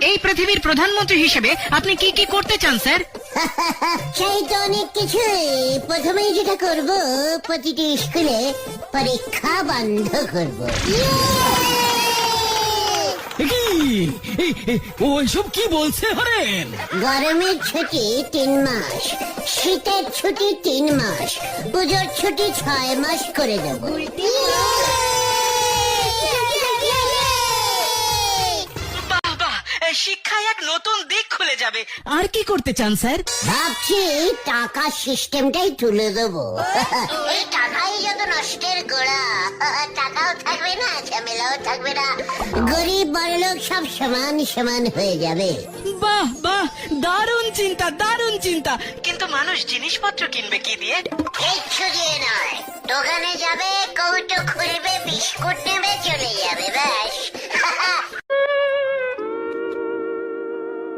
এই পৃথিবীর প্রধানমন্ত্রী হিসেবে আপনি কি কি করতে চান স্যার? চাই তো অনেক কিছুই। প্রথমেই যেটা করব, প্রতিটি স্কুলে পরীক্ষা বন্ধ করব। ওইসব কি বলছে হরেন? গরমের ছুটি 3 মাস, শীতের ছুটি 3 মাস, পুজোর ছুটি 6 মাস করে দেব। বাহ বাহ, শিক্ষায় এক নতুন দিক খুলে যাবে। আর কি করতে চান স্যার? ভাবছি টাকা সিস্টেমটাই তুলে দেবো। এই টাকাই যত নষ্টের গোড়া, টাকাও থাকবে না, ঝামেলাও থাকবে না, গরিব বড়লোক সব সমান সমান হয়ে যাবে। বাহ বাহ, দারুণ চিন্তা, দারুণ চিন্তা। কিন্তু মানুষ জিনিসপত্র কিনবে কি দিয়ে? কিচ্ছু দিয়ে নয়, দোকানে যাবে, কৌটো খুলবে, বিস্কুট নেবে, চলে যাবে, ব্যাস।